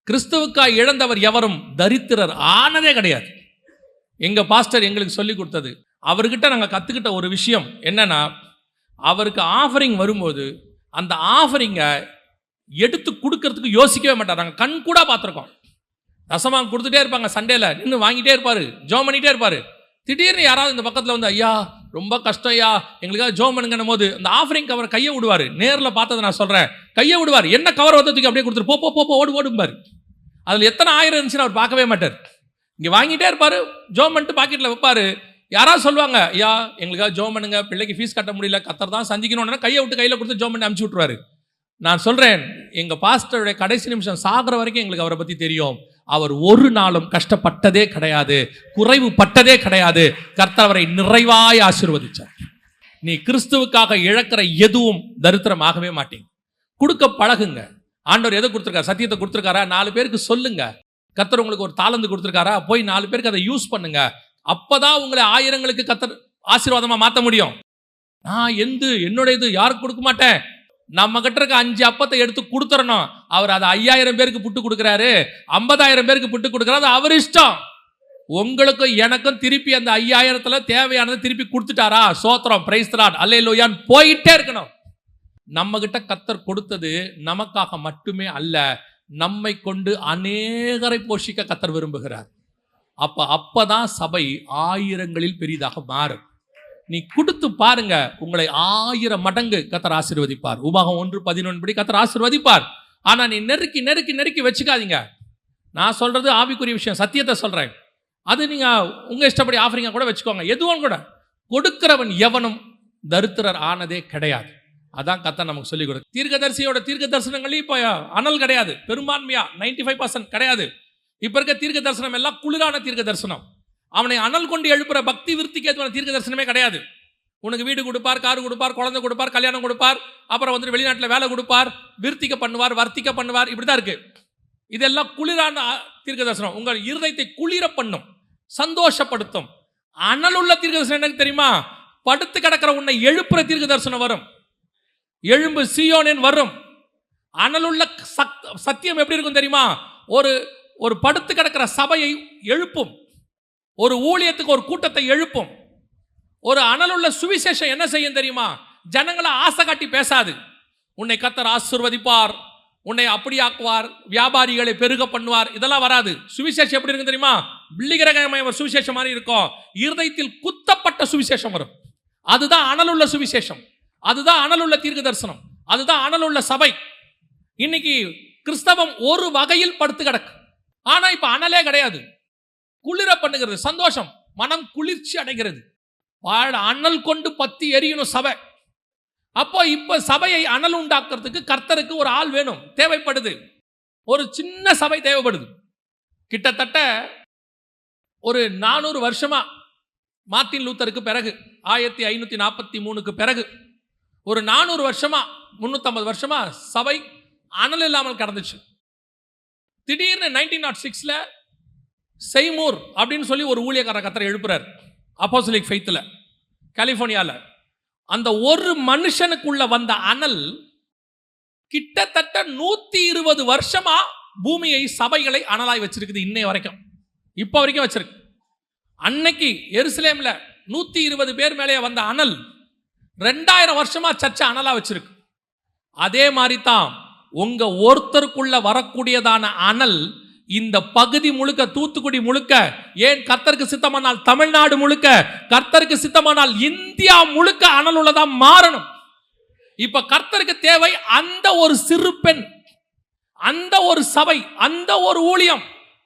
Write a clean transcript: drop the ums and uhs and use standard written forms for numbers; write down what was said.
கிறிஸ்துவுக்காய் இழந்தவர் எவரும் தரித்திரர் ஆனதே கிடையாது. எங்க பாஸ்டர் எங்களுக்கு சொல்லி கொடுத்தது, அவர்கிட்ட நாங்கள் கற்றுக்கிட்ட ஒரு விஷயம் என்னன்னா, அவருக்கு ஆஃபரிங் வரும்போது அந்த ஆஃபரிங்கை எடுத்து கொடுக்கறதுக்கு யோசிக்கவே மாட்டார். நாங்கள் கண் கூட பார்த்துருக்கோம். தசமாக கொடுத்துட்டே இருப்பாங்க, சண்டேல நின்று வாங்கிட்டே இருப்பார், ஜோம் பண்ணிகிட்டே இருப்பார். திடீர்னு யாராவது இந்த பக்கத்தில் வந்து, ஐயா ரொம்ப கஷ்டம் ஐயா எங்களுக்காக ஜோம் பண்ணுங்கன்னும் போது அந்த ஆஃபரிங் கவர் கையை விடுவார். நேரில் பார்த்ததை நான் சொல்கிறேன், கையை விடுவார். என்ன கவர் வந்து தூக்கி அப்படியே கொடுத்துரு, போ போ ஓடு ஓடும்பார். அதில் எத்தனை ஆயிரம் இருந்துச்சுன்னு அவர் பார்க்கவே மாட்டார். இங்கே வாங்கிட்டே இருப்பார், ஜோம் பண்ணிட்டு பாக்கெட்டில் வைப்பார். யாராவது சொல்லுவாங்க, ஐயா எங்களுக்காக ஜோம் பண்ணுங்க, பிள்ளைக்கு ஃபீஸ் கட்ட முடியல, கத்தர் தான் சந்திக்கணும்னா கையை விட்டு கையில் கொடுத்து ஜோம் பண்ணி அனுப்பிச்சி விட்ருவாரு. நான் சொல்கிறேன், எங்கள் பாஸ்டருடைய கடைசி நிமிஷம் சாகிற வரைக்கும் எங்களுக்கு அவரை பற்றி தெரியும். அவர் ஒரு நாளும் கஷ்டப்பட்டதே கிடையாது, குறைவு பட்டதே கிடையாது. கர்த்தர் அவரை நிறைவாய் ஆசீர்வதிச்சார். நீ கிறிஸ்துவுக்காக இழக்கிற எதுவும் தரித்திரமாகவே மாட்டீங்க. கொடுக்க பழகுங்க. ஆண்டவர் எதை கொடுத்துருக்காரு? சத்தியத்தை கொடுத்துருக்காரா? 4 பேருக்கு சொல்லுங்க. கர்த்தர் உங்களுக்கு ஒரு தாளந்து கொடுத்துருக்காரா? போய் 4 பேருக்கு அதை யூஸ் பண்ணுங்க. அப்பதான் உங்களை ஆயிரங்களுக்கு கர்த்தர் ஆசீர்வாதமா மாற்ற முடியும். நான் என்னுடையது யாருக்கு கொடுக்க மாட்டேன். நம்ம கிட்ட இருக்க 5 அப்பத்தை எடுத்து கொடுத்துறணும். அவர் அதை 5000 பேருக்கு புட்டு கொடுக்குறாரு, 50000 பேருக்கு புட்டு கொடுக்குறாரு, அவர் இஷ்டம். உங்களுக்கும் எனக்கும் திருப்பி அந்த 5000த்துல தேவையானதை திருப்பி கொடுத்துட்டாரா? சோத்திரம், பிரைஸ் தி லார்ட், அல்லேலூயான்னு போயிட்டே இருக்கணும். நம்ம கிட்ட கர்த்தர் கொடுத்தது நமக்காக மட்டுமே அல்ல, நம்மை கொண்டு அநேகரை போஷிக்க கர்த்தர் விரும்புகிறார். அப்பதான் சபை ஆயிரங்களில் பெரிதாக மாறும். நீ கொடுத்து பாருங்க, உங்களை 1000 மடங்கு கர்த்தர் ஆசீர்வதிப்பார். உபாகம் 1:11 படி கர்த்தர் ஆசீர்வதிப்பார். ஆனா நீ நெருக்கி நெருக்கி நெருக்கி வச்சுக்காதீங்க. நான் சொல்றது ஆவிக்குரிய விஷயம், சத்தியத்தை சொல்றேன். அது நீங்க உங்க இஷ்டப்படி ஆஃபரிங்கா கூட வச்சுக்கோங்க, எதுவும் கூட. கொடுக்கிறவன் எவனும் தரித்திரர் ஆனதே கிடையாது. அதான் கர்த்தர் நமக்கு சொல்லிக் கொடுக்கு. தீர்க்கதரிசியோட தீர்க்க தரிசனங்கள் இப்போ அனல் கிடையாது, பெரும்பான்மையா 95% கிடையாது. இப்ப இருக்க தீர்க்க தரிசனம் எல்லாம் குளிரான தீர்க்க தரிசனம். அவனை அனல் கொண்டு எழுப்புற பக்தி விருத்திக்கு ஏற்ற தீர்க்க தரிசனமே கிடையாது. உனக்கு வீடு கொடுப்பார், காரு கொடுப்பார், குழந்தை கொடுப்பார், கல்யாணம் கொடுப்பார், அப்புறம் வந்து வெளிநாட்டில் வேலை கொடுப்பார், விருத்திக்க பண்ணுவார், வர்த்திக்க பண்ணுவார், இப்படிதான் இருக்கு. இதெல்லாம் குளிரான தீர்க்க தரிசனம். உங்கள் இருதயத்தை குளிர பண்ணும், சந்தோஷப்படுத்தும். அனலுள்ள தீர்க்க தரிசனம் எனக்கு தெரியுமா? படுத்து கிடக்கிற உன்னை எழுப்புற தீர்க்க தரிசனம் வரும். எழும்பு சீயோனின் வரும். அனலுள்ள சத்தியம் எப்படி இருக்கும் தெரியுமா? ஒரு படுத்து கிடக்கிற சபையை எழுப்பும், ஒரு ஊழியத்துக்கு ஒரு கூட்டத்தை எழுப்பும். ஒரு அனலுள்ள சுவிசேஷம் என்ன செய்யும் தெரியுமா? ஜனங்களை ஆசை காட்டி பேசாது. உன்னை கர்த்தர் ஆசீர்வதிப்பார், உன்னை அப்படி ஆக்குவார், வியாபாரிகளை பெருக பண்ணுவார், இதெல்லாம் வராது. சுவிசேஷம் எப்படி இருக்கு தெரியுமா? பிள்ளிகிரகமய ஒரு சுவிசேஷம் மாதிரி இருக்கும். இருதயத்தில் குத்தப்பட்ட சுவிசேஷம் வரும். அதுதான் அனலுள்ள சுவிசேஷம், அதுதான் அனலுள்ள தீர்க்க தரிசனம், அதுதான் அனலுள்ள சபை. இன்னைக்கு கிறிஸ்தவம் ஒரு வகையில் படுத்து கிடக்கு. ஆனா இப்ப அனலே கிடையாது. குளிர பண்ணுகிறது, சந்தோஷம், மனம் குளிர்ச்சி அடைகிறது. அனல் கொண்டு பத்தி எரியணும் சபை. அப்போ இப்ப சபையை அனல் உண்டாக்குறதுக்கு கர்த்தருக்கு ஒரு ஆள் வேணும், தேவைப்படுது. ஒரு சின்ன சபை தேவைப்படுது. கிட்டத்தட்ட ஒரு 400 வருஷமா, மார்ட்டின் லூத்தருக்கு பிறகு 1543க்கு பிறகு ஒரு 400 வருஷமா 350 வருஷமா சபை அனல் இல்லாமல் கடந்துச்சு. திடீர்னு 1906ல செய்மூர் அப்படின்னு சொல்லி ஒரு ஊழியக்கார கர்த்தர் எழுப்புறார், அப்போஸ்தலிக் ஃபெய்த்ல, கலிபோர்னியால. அந்த ஒரு மனுஷனுக்குள்ள வந்த அனல் கிட்டத்தட்ட 120 வருஷமா பூமியை, சபைகளை அனலாய் வச்சிருக்குது. இன்னைய வரைக்கும், இப்போ வரைக்கும் வச்சிருக்கு. அன்னைக்கு எருசலேம்ல 120 பேர் மேலே வந்த அனல் 2000 வருஷமா சர்ச்சை அனலா வச்சிருக்கு. அதே மாதிரி தான் உங்க ஒருத்தருக்குள்ள வரக்கூடியதான அனல் இந்த பகுதி முழுக்க, தூத்துக்குடி முழுக்க, ஏன் கர்த்தருக்கு சித்தமானால் தமிழ்நாடு முழுக்க, கர்த்தருக்கு சித்தமானால் இந்தியா முழுக்க அனல் உள்ளதா மாறணும். இப்ப கர்த்தருக்கு தேவை அந்த ஒரு சிறு பெண், அந்த ஒரு சபை, அந்த ஒரு ஊழியம்.